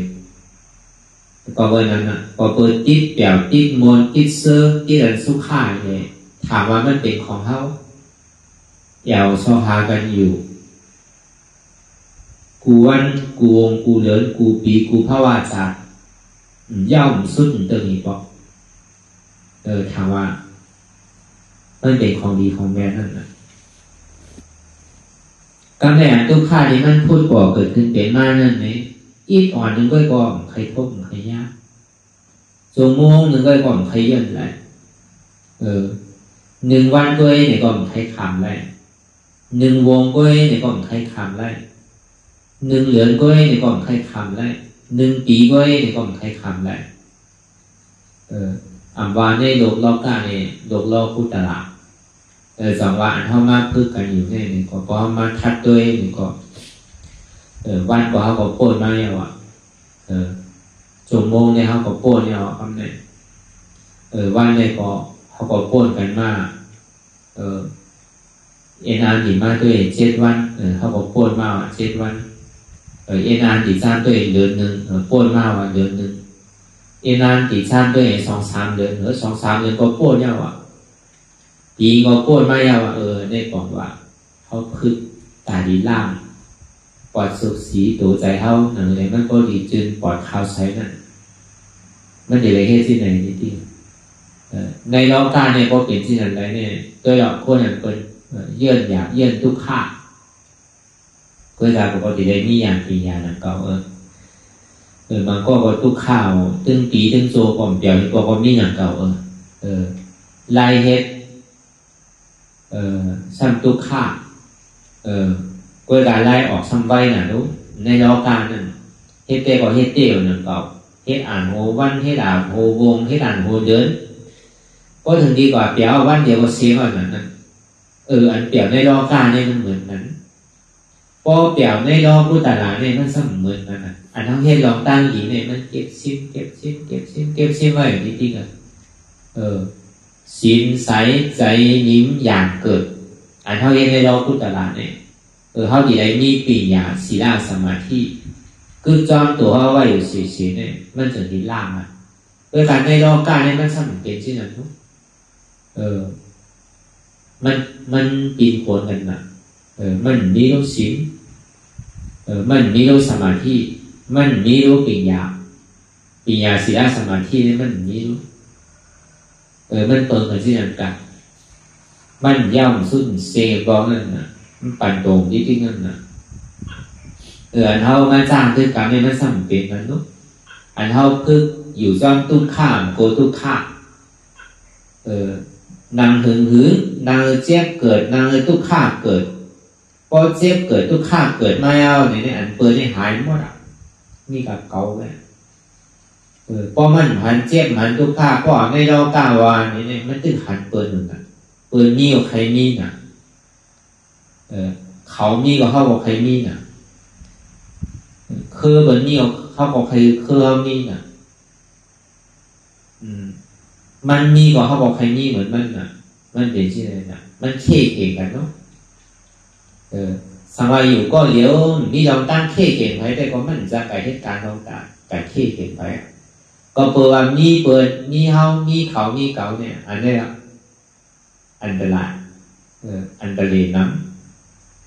ก็เวนั้นอ่ะก็เปิดติดเปลี่ยนติดมนติดเสื้อติดอันสุข่ายเลยถามว่ามันเป็นของเขาเย่าชอบหากันอยู่กูวันกูวงกูเลินกูปีกูพระวาจาย่อมสุดเติมอีกบอกถามว่ามันเป็นของดีของแม่นั่นนะกำแหน่งทุกข้าที่มันพูดก่อเกิดขึ้นเป็นมานั่นไหมอีกอ่อนหนึ่งก็ก่อใครทุกข์ใครยากจงม่วงหนึ่งก็ก่อใครเย็นไร1 วันก็เนี่ยก่อใครขำไร1 วงก็เนี่ยก่อใครขำไร1 เหรียญก็เนี่ยก่อใครขำไร1 ปีก็เนี่ยก่อใครขำไรอันวานในโลกโลกาเนี่ยโลกโลกพุทธะจังหวะอันเข้ามาพึ่งกันอยู่เนี่ยก็พอมาทัดด้วยนี่ก็วันก็เขาก็โป้นมาเนี่ยว่ะชั่วโมงเนี่ยเขาก็โป้นเนี่ยว่ะคำเนี่ยวันเนี่ยก็เขาก็โป้นกันมานานดีมาด้วย7 วันเขาก็โป้นมาว่ะ7 วันนานดีจ้างด้วยเดือน 1โป้นมาว่ะเดือน 1นานดีจ้างด้วย 2-3 เดือน2-3 เดือนก็โป้นเนี่ยว่ะปีก็โป้นมาแล้วว่าได้บอกว่าเขาพึกตาดีล่างปอดสุกสีตัวใจเขาหนังเลยมันก็ดีจืนปอดขาวใสนั่นมันเดี๋ยวเฮ็ดที่ไหนนี่ที่ในโลกาเนี่ยก็เป็นที่นั่นไรเนี่ยตัวเราคนนั้นเป็นเยื่ออยากเยื่อทุกข้าก็จะปกติได้มีอย่างปีอย่างนั้นก็มันก็ทุกข้าวตึงปีตึงโซก่อมเปียวก็มีอย่างเก่าลายเฮ็ดซ้ำตุกข้าก็ได้ไล่ออกซ้ำใบน่ะรู้ในโลกานั่นเฮ็ดเตก็เฮ็ดเตี้ยวนั่นก็เฮ็ดอ่านโหวันเฮ็ดอ่านโหวงเฮ็ดอ่านโหเดินก็ถึงดีกว่าเปียววันเดียวก็เสียก่อนนั้นอันเปียวในโลกาเนี่ยมันเหมือนนั้นพอเปียวในโลกพุทธะเนี่ยมันเสมือนนั้นอันทั้งเฮ็ดลองตั้งอีเนี่ยมันเก็บซิมไว้จริงๆศีลใสใจยิ้มอย่างเกิดอันเท่าเย็นในโลกพุทธะเนี่ยเขาดีได้มีปีญาศีลสมาธิคือจอมตัวเขาไว้อยู่เฉยๆเนี่ยมันจะดีล่างอ่ะการในโลกาเนี่ยมันสำเป็นที่นั่นทุกมันปีนโผล่กันนะมันมีรูปศีลมันมีรูปสมาธิมันมีรูปปีญาศีลสมาธิเนี่ยมันมีรูปมันเปิดกันที่นั่นกันมันย่อมสุดเซบองนั่นน่ะมันปั่นตรงที่นั่นน่ะอันเท่ามาจ้างด้วยกันเนี่ยมันสำเป็นมันนุ๊กอันเท่าพึกอยู่จ้องตุ้นข้ามโกตุ้นข้านางหึงนางเจี๊ยบเกิดนางตุ้นข้าเกิดพอเจี๊ยบเกิดตุ้นข้าเกิดไม่เอาเนี่ยอันเปิดเนี่ยหายหมดอ่ะนี่กับเก่าเลยพอมันหันเจ็บหันทุกข้าพอไม่เล่ากาวานี่มันตึงหันเปิดหนึ่งอ่ะเปิดมีกับใครมีน่ะเขามีกับเขาบอกใครมีน่ะคือเปิดมีกับเขาบอกใครคือเขามีน่ะมันมีกับเขาบอกใครมีเหมือนมันน่ะมันเป็นที่ไหนน่ะมันเข่เก่งกันเนาะสังวาอยู่ก็เลี้ยวมีเราตั้งเข่เก่งไว้แต่ก็มันจะไก่เหตุการณ์เราการเข่เก่งไว้ก็เปิดว่ามีเปิดมีเฮามีเขามีเก่าเนี่ยอันนี้อันตรายอันตรายน้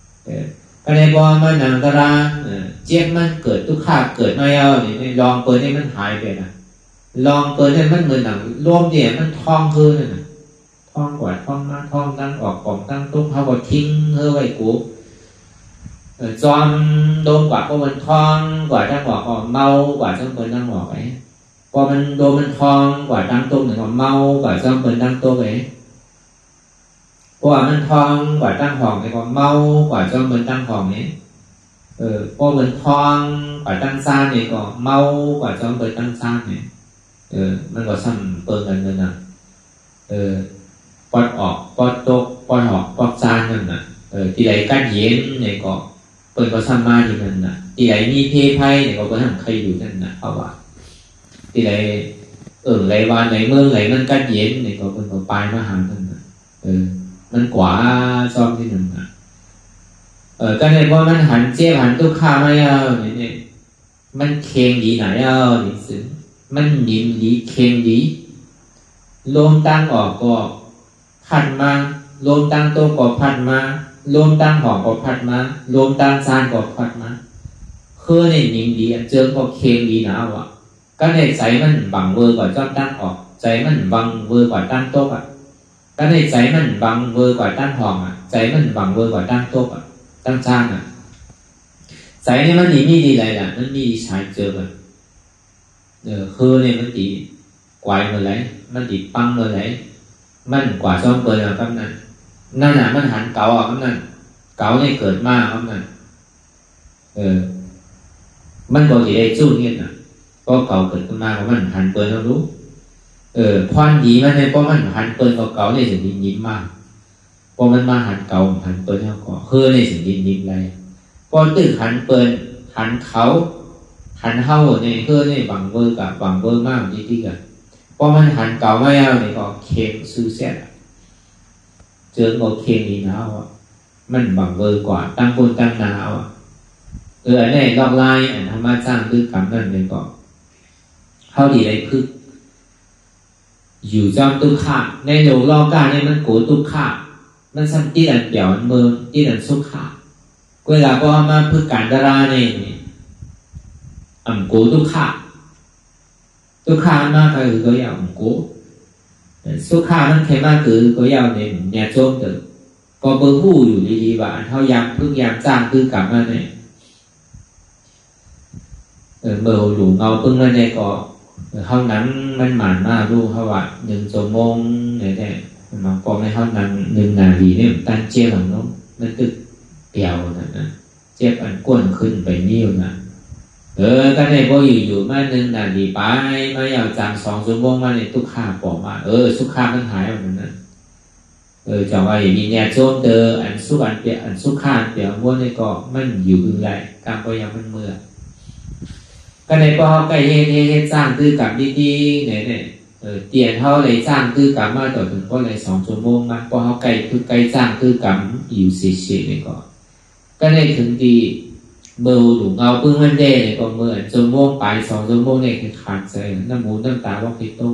ำก็เลยบอกมันอันตรายเจ็บมันเกิดทุกข้าเกิดไม่เอาเนี่ยลองเปิดให้มันหายไปนะลองเปิดให้มันเหมือนหนังร่วมเนี่ยมันท้องคืนน่ะท้องกว่าท้องมาท้องตั้งออกกล่องตั้งตุ้งเขาก็ทิ้งไว้กู จอมโดนกว่าพอมันทองกว่าตั้งบอกก็เมากว่าจอมเปิลตั้งบอกไอ้พอมันโดนมันทองกว่าตั้งต้มหนึ่งก็เมากว่าจอมเปิลตั้งต้มไอ้พอมันทองกว่าตั้งห้องไอ้ก็เมากว่าจอมเปิลตั้งห้องนี้พอมันทองกว่าตั้งซ่านนี่ก็เมากว่าจอมเปิลตั้งซ่านนี่มันก็ซ้ำเปิลกันนั่นน่ะปอดออกปอดตกปอดออกปอดซ่านนั่นน่ะที่ไหนกั้นเย็นเนี่ยก็เปิดก็ซ้ำมาที่นั่นน่ะที่ไหนมีเพไพ่เนี่ยก็เปิดทำใครอยู่นั่นน่ะเพราะว่าที่ไหนไหลวานไหลเมืองไหลมันกั้นเย็นเนี่ยก็เปิดก็ปลายมาหานั่นน่ะมันกว่าซ้อมที่นั่นน่ะก็เลยว่ามันหันเจี๊ยบหันตุ๊กข้าไม่เอาเนี่ยมันเค็งดีไหนเอาเนี่ยสิมันยิ้มดีเค็งดีลมตั้งออกก็พัดมาลมตั้งโตก็พัดมาลมตั้งหอกก็พัดมาลมตั้งซานก็พัดมาคือเนี่ยยิ้มดีเจอก็เค็งดีนะวะก็เนี่ยใจมันบังเวอร์กว่าจอมตั้งออกใจมันบังเวอร์กว่าตั้งโต๊ะอ่ะก็เนี่ยใจมันบังเวอร์กว่าตั้งหอกอ่ะใจมันบังเวอร์กว่าตั้งโต๊ะอ่ะตั้งซานอ่ะใจเนี่ยมันดีมีอะไรล่ะมันมีใช้เจอกันคือเนี่ยมันดีกวายมาเลยมันดีปังมาเลยมันกว่าซ้อมเปิดแล้วครับนั่นน่ะมันหันเก่าอ่ะครับนั่นเก่าเนี่ยเกิดมากครับนั่นมันบอกที่ได้จู้เนี่ยน่ะก็เก่าเกิดขึ้นมาเพราะมันหันเปิดเรารู้พรดีมันเนี่ยเพราะมันหันเปิดเก่าเนี่ยสิ่งยิ้มมากพอมันมาหันเก่าหันเปิดแล้วก็คือในสิ่งยิ้มอะไรพอตื่นหันเปิดหันเขาหันเฮาเนี่ยคือเนี่ยบังเวอร์กับบังเวอร์มากที่กันพอมันหันเก่าไม่เอาเนี่ยก็เค็มซื่อเสียเจอโอเคดีนะวะมันบังเวอร์กว่าตั้งคนตั้งนาวะอันนี้ลอกไล่อันธรรมะจ้างด้วยกรรมนั่นเลยก็เขาดีได้พึกอยู่จอมตุกขาในโลกลอกการเนี่ยมันโกตุกขามันซ้ำที่ดันเปี่ยวมันเมืองที่ดันสุขาเวลาพอมาพึกการดาราเนี่ยโกตุกขาตุกขามากคือก็อย่างโกสุขามันแค่มากคือก็อย่างเนี่ยเนี่ยโจมตึกก็เบอร์หู้อยู่ดีๆว่าเท่ายามพึ่งยามจ้างคือกลับมาเนี่ยเบอร์หลูเงาพึ่งมาเนี่ยก็เท่านั้นมันหมานมากรู้เขาว่า1 ชั่วโมงเนี่ยมันพอไม่เท่านั้น1 นาทีเนี่ยตั้งเจี๊ยบของน้องมันตึกเปี่ยวนะเจี๊ยบอันก้นขึ้นไปนิ้วนะก็ได้พออยู่มา1 นาทีไปมาอยากจำ2 ชั่วโมงมาในตุกขาบอกว่าสุขามันหายแบบนั้นจะว่าอย่างนี้เนี่ยโจมเตออันสุอันเปียอันสุขาเปียม้วนในเกาะมันอยู่อึงไรกลางก็ยังมันเมื่อก็ได้พอใกล้เฮ็ดสร้างตื้อกลับดีๆเนี่ยเตียนเขาเลยสร้างตื้อกลับมาต่อถึงก็เลย2 ชั่วโมงมาพอเขาใกล้สร้างตื้อกลับอยู่เฉยๆในเกาะก็ได้ถึงดีเบอร์หลูเงาพึ่งมันเด้เนี่ยก็เมื่อชั่วโมงไป2 ชั่วโมงเนี่ยคือขาดใจน้ำมูน้ำตาว่าคิดโต้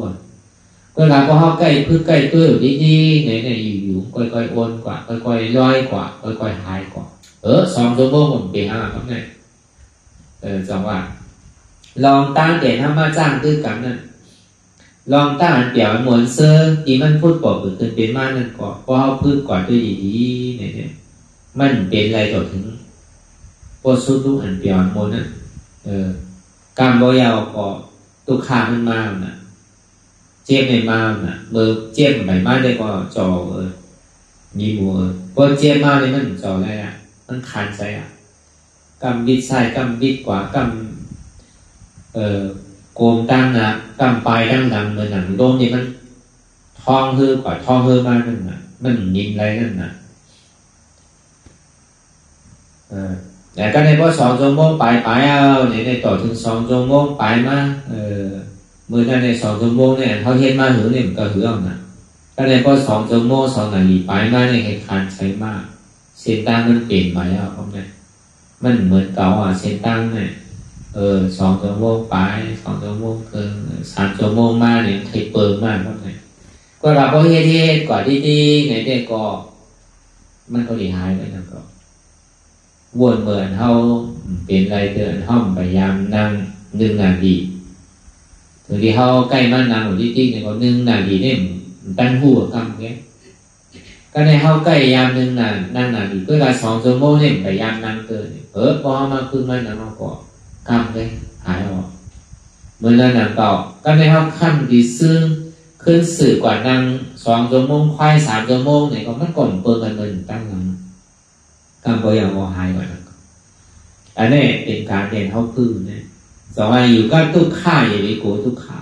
ก็แล้วพอเขาใกล้พึ่งใกล้ตัวอยู่ดีๆเนี่ยอยู่ๆค่อยๆโอนกว่าค่อยๆลอยกว่าค่อยๆหายกว่า2 ชั่วโมงผมเปลี่ยนครับเนี่ยจังว่าลองตั้งเด่นทำมาจ้างตื้อกันนั่นลองตั้งอันเปี่ยวมวนเสื้อที่มันพูดปอบขึ้นเป็นมากนั่นก็พอเขาพึ่งก่อนด้วยดีๆเนี่ยมันเป็นอะไรต่อถึงพอสุดลูกอันเปี่ยวมวนนั่นการบ่ยาวก็ตุกขามันมากน่ะเจ็บในมากน่ะมือเจ็บใบไม้ได้ก็จ่อมีมัวพอเจ็บมากเลยมันจ่ออะไรอ่ะมันคันใจอ่ะกำบิดใส่กำบิดกว่ากำโกมตั้งนะกำปลายดังเหมือนหนังโดมนี่มันทองฮือกว่าทองฮือมากนั่นน่ะมันนิ่มไรนั่นน่ะแต่ก็ในพอ2 ชั่วโมงไปเอาในต่อถึง2 ชั่วโมงไปมามือนั้นใน2 ชั่วโมงเนี่ยเขาเห็นมาหือเนี่ยมันก็หือเอานะก็ในพอ2 ชั่วโมง2 นาทีไปมาเนี่ยเหตุการณ์ใช้มากเส้นตั้งมันเปลี่ยนไปเอาเพราะไงมันเหมือนเก่าเส้นตั้งเนี่ย2 ชั่วโมงไป2 ชั่วโมงเกิน3 ชั่วโมงมาเนี่ยเคยเปิงมากเพราะไงก็เราก็เฮ็ดกว่าดีๆในเด็กก็มันก็หายไปแล้วก็วนเหมือนเขาเป็นไรเดินห้อมพยายามนั่ง1 นาทีถึงที่เขาใกล้มานั่งหรือที่เนี่ยก็1 นาทีเนี่ยตั้งหัวกำแก ก็ในเข้าใกล้ยามหนึ่งนั่งอีกก็ได้2 ชั่วโมงเนี่ยไปยามนั่งเกินพอมาคือมันนั่งเอาก่อกำเลยหายออกเมื่อนั้นนั่งเก่าก็ในเข้าขั้นดีซึ่งขึ้นสื่อกว่านั่ง2 ชั่วโมงควาย3 ชั่วโมงเนี่ยก็มันก่อนเปิดกันเลยตั้งหลังกำก็ยังมอหายกว่านั้นอันนี้เป็นการเรียนเข้าพื้นเนี่ยสองอยู่ก็ทุกข้าอย่าไปโกทุกข้า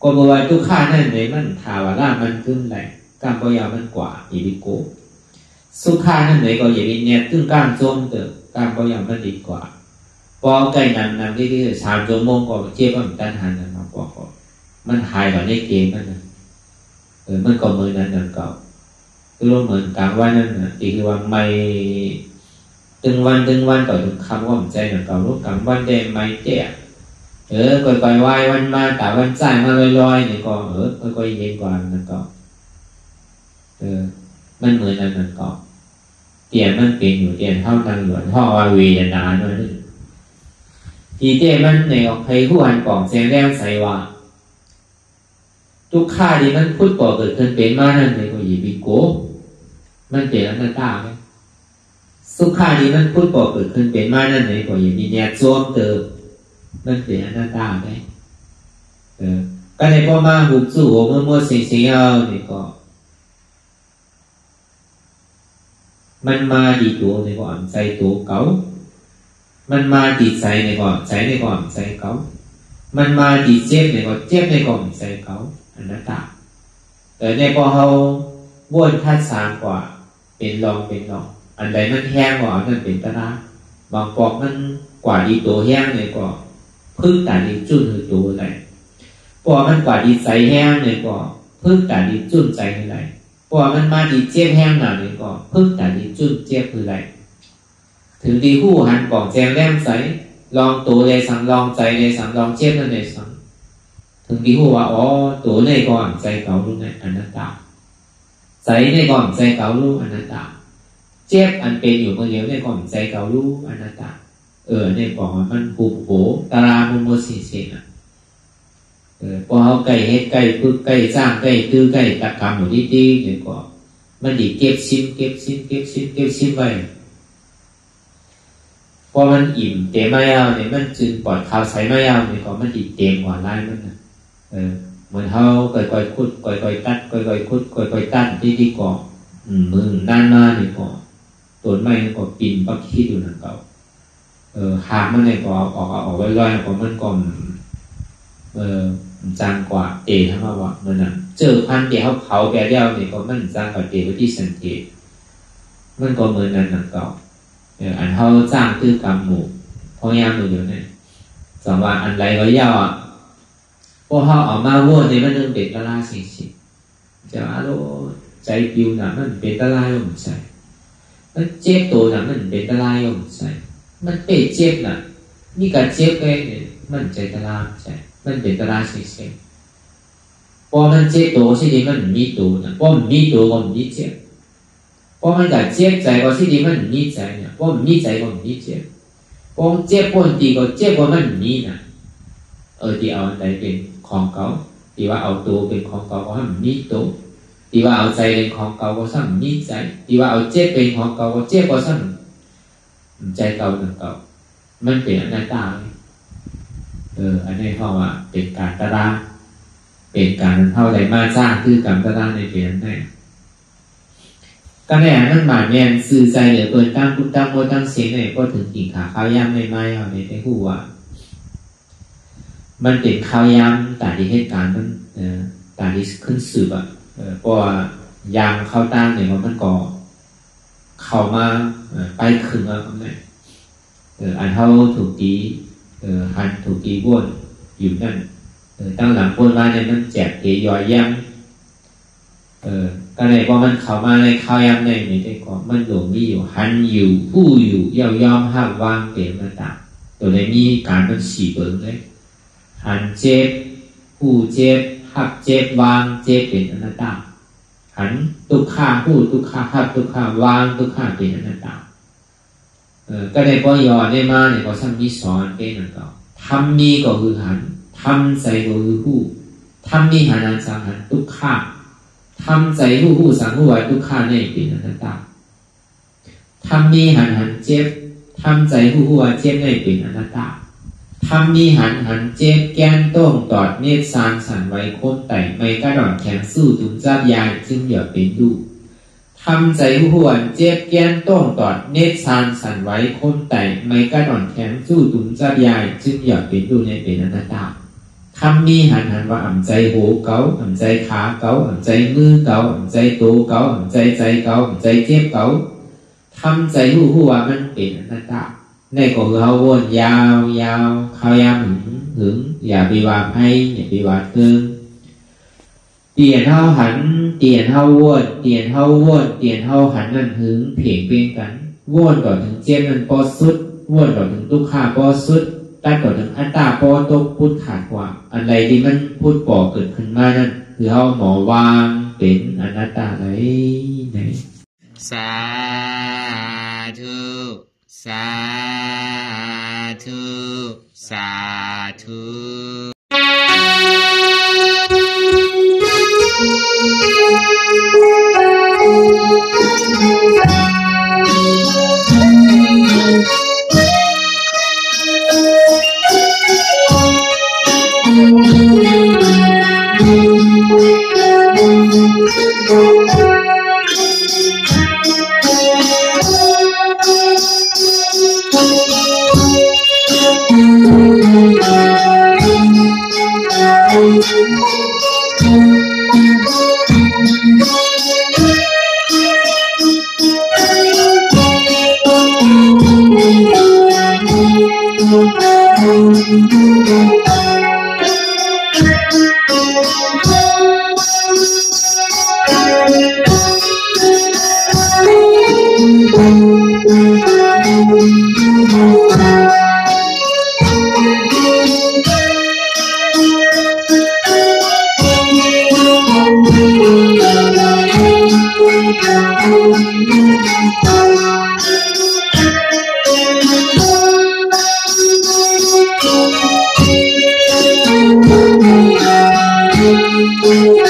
ก็บอกว่าทุกข้านั่นในมันถาวรมันขึ้นไหลกำก็ยังมันกว่าอย่าไปโกสุขานั่นไหนก็อย่าไปเนี่ยตึ้งกล้ามโจมเติบกล้ามก็ยังมันดีกว่าพอใกล้นำที่3 ชั่วโมงก็เจ็บมันตันหันมากกว่ามันหายกว่าในเกมมันนะมันก็เหมือนนั้นนั่นเก่าคือเหมือนกลางวันนั่นนะที่คือว่าไม่ตึงวันต่อถึงคำว่าใจนั่นเก่าลูกกลางวันได้ไม่เจ๊ก่อยๆวายวันมาแต่วันจ่ายมาลอยๆเนี่ยก็ก่อยๆเย็นกว่านั่นเก่ามันเหมือนนั้นเก่าเตียนมันเป็นอยู่เตียนเท่านั้นหลวนท่อว่าวีนานด้วยทีเต้มันในออกใครผู้อันกล่องแสงแรงใสว่าทุกข้าที่มันพูดก่อเกิดขึ้นเป็นมานั่นเลยก็อย่าไปโกมันเป็นอนัตตาไหมสุขาที่มันพูดก่อเกิดขึ้นเป็นมานั่นเลยก็อย่าไปเนี่ยโจมเติมมันเป็นอนัตตาไหมก็ในพอมาหุบสู่หัวมัวเสียเอาเนี่ยก็มันมาดีตัวในก่อนใจตัวเก่ามันมาดีใจในก่อนใจในก่อนใจเก่ามันมาดีเจ็บในก่อนเจ็บในก่อนใจเก่าอนัตตาแต่ในพอเขาบ้วนธาตุ3กว่าเป็นรองอันใดมันแห้งกว่านั่นเป็นตระบางปอกมันกว่าดีตัวแห้งในก่อนพึ่งแต่ดีจุ่นคือตัวอะไรพอมันกว่าดีใจแห้งในก่อนพึ่งแต่ดีจุ่นใจคืออะไรพอมันมาดีเจ็บแห้งหนาในก่อนพึ่งแต่ดีจุ่นเจ็บคืออะไรถึงดีคู่หันกล่องแจงแรงใสลองตัวเลยสั่งลองใจเลยสั่งลองเจ็บนั่นเลยสั่งถึงดีคู่ว่าตัวในก่อนใจเก่ารู้ในอนัตตาใจในก่อนใจเก่ารู้อนัตตาเจ็บอันเป็นอยู่เมื่อเดียวในก่อนใจเก่ารู้อนัตตาในกล่องมันผูกโผตารามุโมสีเสนพอเขาไก่เฮ็ดไก่พึ่งไก่สร้างไก่ตื้อไก่ตะกำหมดดีๆเนี่ยก็มันดีเก็บซิมไว้พอมันอิ่มเต็มไม่เอาเนี่ยมันจึงปลอดข่าวใสไม่เอาเนี่ยก็มันดีเต็มกว่าไล่มันนะเหมือนเขาก่อยคุดก่อยตัดก่อยคุดก่อยตัดที่ก่อมือด้านหน้าเนี่ยก็ต้นไม้ก็ปิ่นปักขี้ดูนั่นเก่าหากมันเนี่ยก็ออกลอยๆก็มันก็จางกว่าเตะทั้งว่ามันน่ะเจอพันเดียวเขาแก่เดียวเนี่ยก็มันจางกว่าเตะไว้ที่สันติมันก็เหมือนนั้นนั่นเก่าอันเขาจ้างคือกรรมหมู่พอยามอยู่เนี่ยสองว่าอันไรก็ยาวพวกเขาออกมาวัวในมันนึงเป็นตะลาสิจะว่าโลใจปิวน่ะมันเป็นตะลายองใจมันเจ็บตัวน่ะมันเป็นตะลายองใจมันเป็นเจ็บน่ะนี่การเจ็บแก่เนี่ยมันใจตะลาใจมันเป็นตะลาสิพอมันเจ็บตัวสิดีมันมีตัวน่ะพอมันมีตัวก็มันมีเจ็บพอมันกัดเจ็บใจก็สิดีมันมีใจเนี่ยพอมันมีใจก็มันมีเจ็บพอเจ็บพอดีก็เจ็บก็มันมีน่ะที่เอาใจเป็นของเก่าที่ว่าเอาตัวเป็นของเก่าก็ให้มันมีตัวที่ว่าเอาใจเป็นของเก่าก็สั่งมีใจที่ว่าเอาเจ็บเป็นของเก่าก็เจ็บก็สั่งใจเก่าหนึ่งเก่ามันเป็นอนัตตาอันนี้เขาว่าเป็นการตระเป็นการเท่าไรมาจ้างคือการตระในเปลี่ยนแน่ก็แน่นั่นหมายแม่นสื่อใจเหลือเปิดตั้งพุทธังโมตั้งเสียงเนี่ยก็ถึงกิ่งขาข้าวย่ำไม่เอาในที่หัวมันเป็นข้าวยำแต่ที่เหตุการณ์มันแต่ที่ขึ้นสืบเพราะยางข้าวตั้งเนี่ยมันก่อเข้ามาไปขึ้นมาตรงไหนอันเท่าถูกตีหันถูกตีบ้วนอยู่นั่นตั้งหลังบ้วนว่าเนี่ยมันแจกเทยอยย่ำก็เลยพอมันเข้ามาในข้าวยำในนี่ได้ก่อนมันหลงมีอยู่หันอยู่ผู้อยู่ย่อมห้ามวางเปลี่ยนต่างตัวในมีการมันสีเบิ้งเลยหันเจ็บผู้เจ็บหักเจ็บวางเจ็บเป็นอนัตตาหันทุกข้าผู้ทุกข้าหักทุกข้าวางทุกข้าเป็นอนัตตาก็ได้พอยอได้มาเนี่ยก็ซ้ำมีสอนเป็นนั่นก็ทำมีก็คือหันทำใจก็คือผู้ทำมีหันอันสังหันทุกข้า ทำใจหูสังหูไว้ทุกข้าในเป็นอนัตตาทำมีหันเจ็บทำใจหูว่าเจ็บในเป็นอนัตตาทำมีหันเจ็บแก้นต้งตอดเนตรสารสันไว้โคนไต่ไม่กระดอนแข็งสู้ถุงจับยายจึงอย่าเป็นดูทำใจหูว่าเจ็บแก้นต้งตอดเนตรสารสันไว้โคนไต่ไม่กระดอนแข็งสู้ถุงจับยายจึงอย่าเป็นดูในเป็นอนัตตาทำมีหันว่าอ่ำใจโหเกาอ่ำใจขาเกาอ่ำใจมือเกาอ่ำใจโตเกาอ่ำใจใจเกาอ่ำใจเจ็บเกาทำใจหูว่ามันเป็นอนัตตาในของเขาวนยาวเขายามหึงอย่าไปว่าให้อย่าไปว่าเกินเตียนเฮาหันเตียนเฮาวนเตียนเฮาวนเตียนเฮาหันนั่นหึงเพ่งเป็นกันวนต่อถึงเจ็บมันปอสุดวนต่อถึงทุกขาปอสุดตัดต่อถึงอัตตาปอตกพุทธขาดกว่าอันใดที่มันพูดก่อเกิดขึ้นมานั่นคือเฮาหมอวางเป็นอนัตตาไหนสาธุสาธุสาธุThank you.